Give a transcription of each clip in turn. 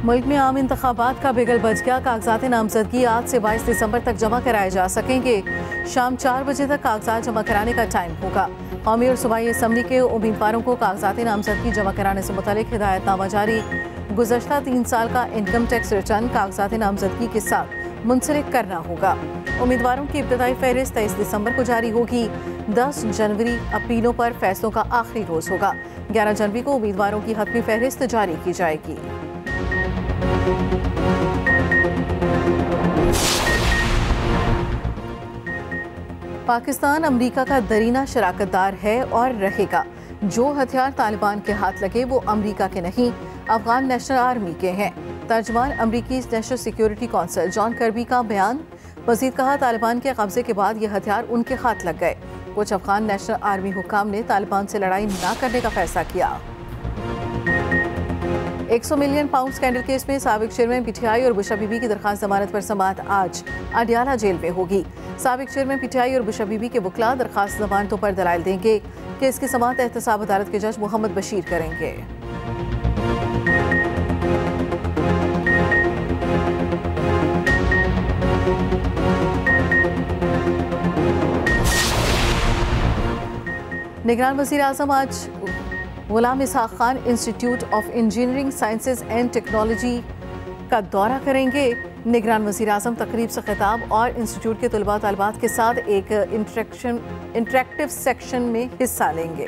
मुल्क में आम इंतखाबात का बिगल बज गया। कागजात नामजदगी आज से 22 दिसंबर तक जमा कराए जा सकेंगे। शाम 4 बजे तक कागजात जमा कराने का टाइम होगा। कौमी और सूबाई असम्बली के उम्मीदवारों को कागजात नामजदगी जमा कराने से मुतालिक हिदायतनामा जारी। गुज़श्ता 3 साल का इनकम टैक्स रिटर्न कागजात नामजदगी के साथ मुंसलिक करना होगा। उम्मीदवारों की इब्तदाई फहरिस्त 23 दिसंबर को जारी होगी। 10 जनवरी अपीलों पर फैसलों का आखिरी रोज होगा। 11 जनवरी को उम्मीदवारों की हतमी फहरिस्त जारी की जाएगी। पाकिस्तान अमरीका का दरीना शराकतदार है और रहेगा। जो हथियार तालिबान के हाथ लगे वो अमरीका के नहीं, अफगान नेशनल आर्मी के हैं। तर्जमान अमरीकी national security council John Kirby का बयान। मजीद कहा, तालिबान के कब्जे के बाद ये हथियार उनके हाथ लग गए। कुछ अफगान नेशनल आर्मी हुक्काम ने तालिबान से लड़ाई न करने का फैसला किया। 100 मिलियन पाउंड स्कैंडल केस में साबिक चेयरमैन पीटीआई और बुशरा बीबी की दरखास्त जमानत पर समाअत आज अडियाला जेल में होगी। साबिक चेयरमैन पीटीआई और बुशरा बीबी के वकला दरखास्त जमानतों पर दलाइल देंगे। केस की समाअत एहतसाब अदालत के जज मोहम्मद बशीर करेंगे। निगरान वज़ीर आज़म आज Ghulam Ishaq Khan institute of engineering sciences and technology का दौरा करेंगे। निगरान वज़ीर आज़म तकरीब से खिताब और इंस्टीट्यूट के तलबा तलबात के साथ एक इंटरेक्टिव सेक्शन में हिस्सा लेंगे।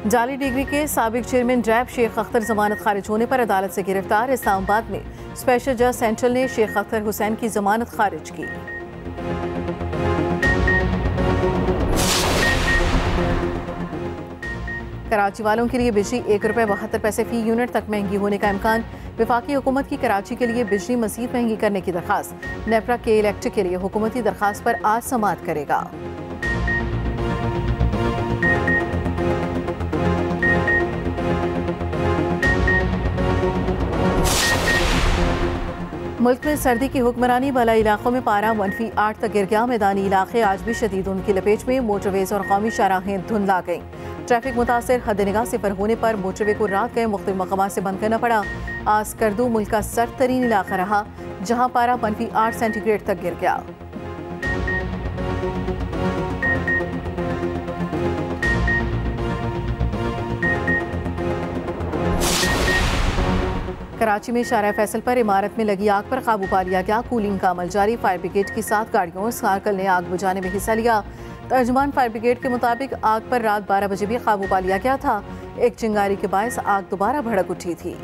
जाली डिग्री के साबिक चेयरमैन रैब शेख अख्तर जमानत खारिज होने पर अदालत से गिरफ्तार। इस्लामाबाद में स्पेशल जज सेंट्रल ने शेख अख्तर हुसैन की जमानत खारिज की। कराची वालों के लिए बिजली ₹1.72 फी यूनिट तक महंगी होने का इम्कान। वफाकी हुकूमत की कराची के लिए बिजली मजीद महंगी करने की दरखास्त। नेपरा के इलेक्ट्रिक के लिए हुकूमती दरखास्त पर आज समाअत करेगा। मुल्क में सर्दी की हुक्मरानी वाला इलाकों में पारा -8 तक गिर गया। मैदानी इलाके आज भी शदीद उनकी लपेट में। मोटरवेज और कौमी शाहराहें धुंधला गईं। ट्रैफिक मुतासर हद निगाह सिफर होने पर मोटरवे को रात गए मुख्तलिफ मकामात से बंद करना पड़ा। आज स्कर्दू मुल्क का सर्द तरीन इलाका रहा, जहाँ पारा -8 सेंटीग्रेड तक गिर गया। कराची में शारा फैसल पर इमारत में लगी आग पर काबू पा लिया गया। कूलिंग का अमल जारी। फायर ब्रिगेड की 7 गाड़ियों सार्कल ने आग बुझाने में हिस्सा लिया। तर्जमान फायर ब्रिगेड के मुताबिक आग पर रात 12 बजे भी काबू पा लिया गया था। एक चिंगारी के बायस आग दोबारा भड़क उठी थी।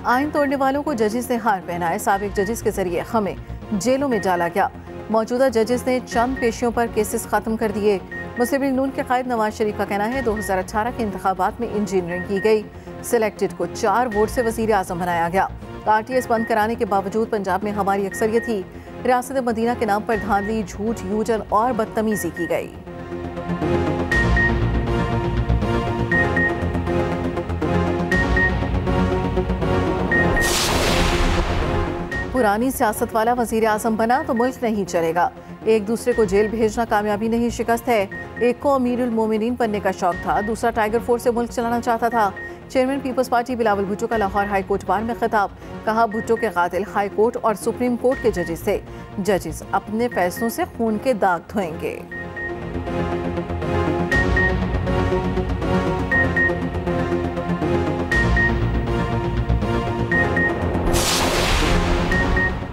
आइन तोड़ने वालों को जजेस ने हार पहनाए। साबिक जजेस के जरिए हमें जेलों में डाला गया। मौजूदा जजेस ने चंद पेशियों पर केसेस खत्म कर दिए। मुस्लिम लीग नून के कायद नवाज शरीफ का कहना है 2018 के इंतखाबात में इंजीनियरिंग की गई। सिलेक्टेड को 4 वोट से वजीर आजम बनाया गया। RTS बंद कराने के बावजूद पंजाब में हमारी अक्सरियत थी। रियासत मदीना के नाम पर धांधली, झूठ, यूजन और बदतमीजी की गई। पुरानी सियासत वाला वजीर आजम बना तो मुल्क नहीं चलेगा। एक दूसरे को जेल भेजना कामयाबी नहीं, शिकस्त है। एक को अमीरुल मोमिनीन बनने का शौक था, दूसरा टाइगर फोर्स से मुल्क चलाना चाहता था। Chairman Peoples Party Bilawal Bhutto का लाहौर हाई कोर्ट बार में खिताब। कहा, भुट्टो के कातिल हाई कोर्ट और सुप्रीम कोर्ट के जजेस थे। जजेस अपने फैसलों से खून के दाग धोएंगे।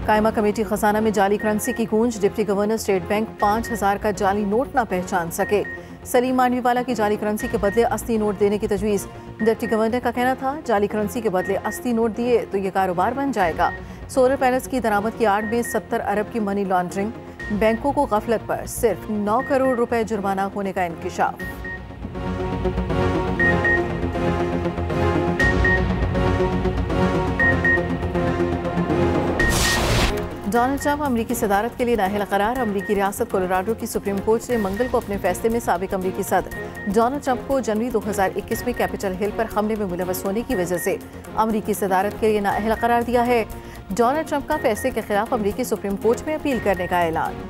कायमा कमेटी खजाना में जाली करेंसी की गूंज। डिप्टी गवर्नर स्टेट बैंक 5000 का जाली नोट न पहचान सके। सलीम मांडवीवाला की जाली करेंसी के बदले असली नोट देने की तजवीज़। डिप्टी गवर्नर का कहना था, जाली करेंसी के बदले असली नोट दिए तो ये कारोबार बन जाएगा। सोलर पैनल्स की दरामद की आड़ में 70 अरब की मनी लॉन्ड्रिंग। बैंकों को गफलत पर सिर्फ 9 करोड़ रुपए जुर्माना होने का इंकिशाफ। डोनाल्ड ट्रंप अमरीकी सदारत के लिए नाअहल करार। अमरीकी रियासत कोलोराडो की सुप्रीम कोर्ट ने मंगल को अपने फैसले में साबिक अमरीकी सदर डोनाल्ड ट्रंप को जनवरी 2021 में कैपिटल हिल पर हमले में मुलव्वस होने की वजह से अमरीकी सदारत के लिए नाअहल करार दिया है। डोनाल्ड ट्रंप का फैसले के खिलाफ अमरीकी सुप्रीम कोर्ट में अपील करने का ऐलान।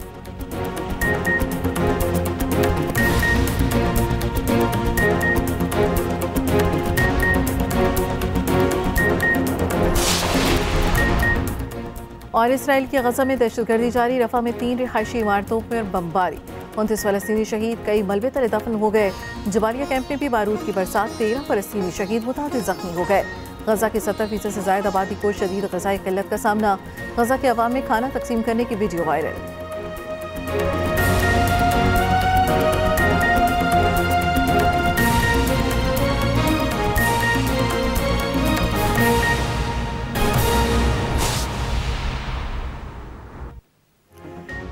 और इसराइल की गजा में दहशतगर्दी जारी। रफा में 3 रिहायशी इमारतों पर बमबारी। 29 फलस्तीनी शहीद, कई मलबे तले दफन हो गए। जबालिया कैंप में भी बारूद की बरसात, 13 फलस्तीनी शहीद, मुतादिद जख्मी हो गए। गजा की 70% से ज्यादा आबादी को शदीद ग़ज़ाई क़िल्लत का सामना। गजा के अवाम में खाना तकसीम करने की वीडियो वायरल।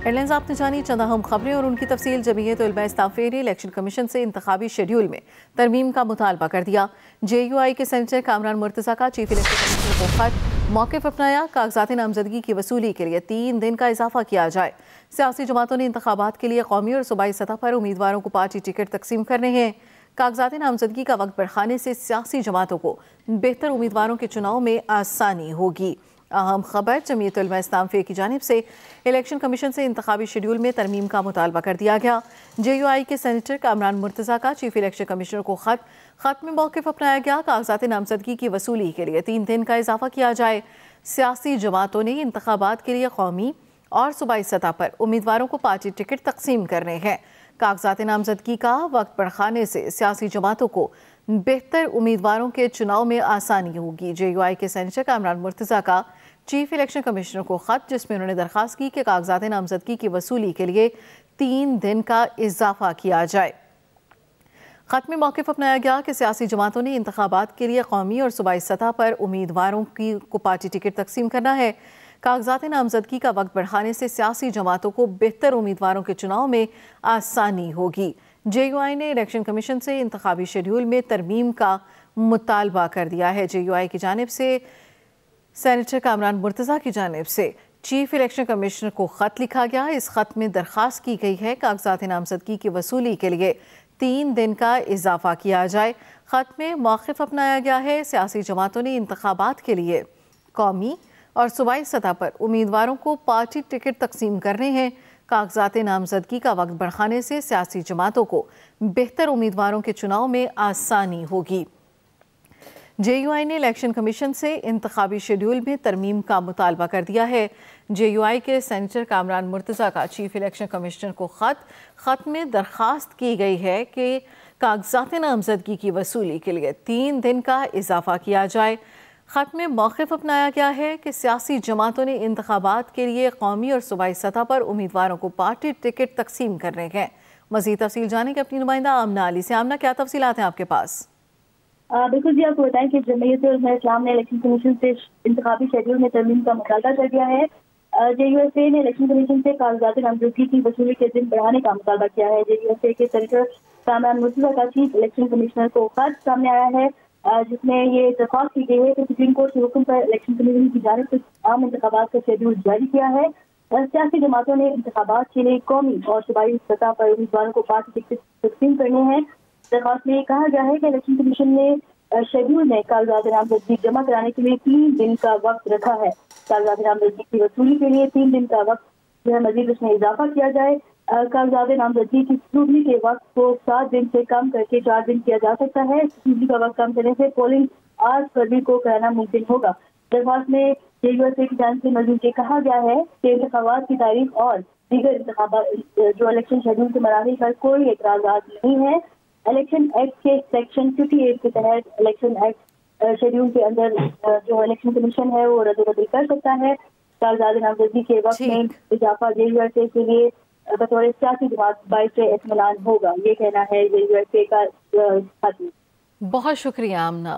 हेडलाइंस आपने जानी, चंद अहम खबरें और उनकी तफसील। जमीयत उलमा इस्लाम ने इलेक्शन कमीशन से इंतखाबी शेड्यूल में तरमीम का मुतालबा कर दिया। JUI के सेनेटर कामरान मुर्तज़ा का चीफ इलेक्शन कमिश्नर को खत, मौक़िफ़ अपनाया। कागजात नामजदगी की वसूली के लिए 3 दिन का इजाफा किया जाए। सियासी जमातों ने इंतखाबात के लिए कौमी और सूबाई सतह पर उम्मीदवारों को पार्टी टिकट तकसीम करने हैं। कागजात नामजदगी का वक्त बढ़ाने से सियासी जमातों को बेहतर उम्मीदवारों के चुनाव में आसानी होगी। अहम खबर जमीयत उलमा इस्लाम की जानिब से इलेक्शन कमीशन से इंतखाबी शेड्यूल में तरमीम का मुतालबा कर दिया गया। JUI के सेनेटर कामरान मुर्तज़ा का चीफ इलेक्शन कमिश्नर को खत में मौक़िफ़ अपनाया गया। कागजात नामजदगी की वसूली के लिए 3 दिन का इजाफा किया जाए। सियासी जमातों ने इंतखाबात के लिए कौमी और सूबाई सतह पर उम्मीदवारों को पार्टी टिकट तकसीम करने हैं। कागजात नामजदगी का वक्त बढ़ाने से सियासी जमातों को बेहतर उम्मीदवारों के चुनाव में आसानी होगी। JUI के सेनेटर कामरान मुर्तज़ा का चीफ इलेक्शन कमिश्नर को खत, जिसमें उन्होंने दरखास्त की कि कागजात नामजदगी की वसूली के लिए 3 दिन का इजाफा किया जाए। खत में मौक़िफ़ अपनाया गया कि सियासी जमातों ने इंतखाबात के लिए कौमी और सूबाई सतह पर उम्मीदवारों को पार्टी टिकट तकसीम करना है। कागजात नामजदगी का वक्त बढ़ाने से सियासी जमातों को बेहतर उम्मीदवारों के चुनाव में आसानी होगी। JUI ने इलेक्शन कमीशन से इंतखाबी शेड्यूल में तरमीम का मुतालबा कर दिया है। JUI की जानिब से सेनेटर कामरान मुर्तज़ा की जानिब से चीफ इलेक्शन कमिश्नर को खत लिखा गया। इस खत में दरखास्त की गई है कागजात नामजदगी की वसूली के लिए 3 दिन का इजाफा किया जाए। खत में मौक़िफ़ अपनाया गया है। सियासी जमातों ने इंतखाबात के लिए कौमी और सूबाई सतह पर उम्मीदवारों को पार्टी टिकट तकसीम करने हैं। कागजात नामजदगी का वक्त बढ़ाने से सियासी जमातों को बेहतर उम्मीदवारों के चुनाव में आसानी होगी। JUI ने इलेक्शन कमीशन से इंतखाबी शेड्यूल में तरमीम का मुतालबा कर दिया है। JUI के सेनेटर कामरान मुर्तज़ा का चीफ इलेक्शन कमिश्नर को खत में दरखास्त की गई है कि कागजात नामजदगी की वसूली के लिए 3 दिन का इजाफा किया जाए। खत में मौक़िफ़ अपनाया गया है कि सियासी जमातों ने इंतखाबात के लिए कौमी और सूबाई सतह पर उम्मीदवारों को पार्टी टिकट तकसीम करने हैं। मज़ीद तफसील जाने के अपनी नुमाइंदा आमना अली से। आमना, क्या तफसीलात हैं आपके पास? बिल्कुल जी, आपको बताएं कि जमीयत उलमा इस्लाम ने इलेक्शन कमीशन से इंतखाबी शेड्यूल में तरमीम का मुतालबा कर दिया है। JUSA ने इलेक्शन कमीशन से कागजात नामजदगी की वसूली के दिन बढ़ाने का मुतालबा किया है। JUSA के सेनेटर कामरान मुर्तज़ा का चीफ इलेक्शन कमिश्नर को खत सामने आया है, जिसमें ये दरख्वास्त की गई है कि सुप्रीम कोर्ट के हुक्म पर इलेक्शन कमीशन की जानिब से आम इंतखाबात का शेड्यूल जारी किया है। सियासी जमातों ने इंतखाबात के लिए कौमी और सूबाई सतह पर उम्मीदवारों को पार्टी टिकट तकसीम करने हैं। दरख्वास्त में कहा गया है कि इलेक्शन कमीशन ने शेड्यूल में कागजात नामजदगी जमा कराने के लिए 3 दिन का वक्त रखा है। कागजात नामजदगी की वसूली के लिए 3 दिन का वक्त जो है मजीद उसमें इजाफा किया जाए। कागजात नामजदगी की स्क्रूटनी के वक्त को 7 दिन से कम करके 4 दिन किया जा सकता है। स्क्रूटनी का वक्त कम करने से पोलिंग 8 फरवरी को कराना मुमकिन होगा। दरख्वास्त में JUSA की जानिब से मजीद ये कहा गया है कि इंतखाबात की तारीख और दीगर इंतखाबात जो इलेक्शन शेड्यूल के मराहल पर कोई एतराज़ात नहीं है। इलेक्शन एक्ट के सेक्शन 58 के तहत इलेक्शन एक्ट शेड्यूल के अंदर जो इलेक्शन कमीशन है वो रद्द कर सकता है। कागजात नामजदगी के वक्त में इजाफा JUSA के लिए बतौर सियासी जमात बाइस इत्मीनान होगा, ये कहना है JUSA का। बहुत शुक्रिया आमना।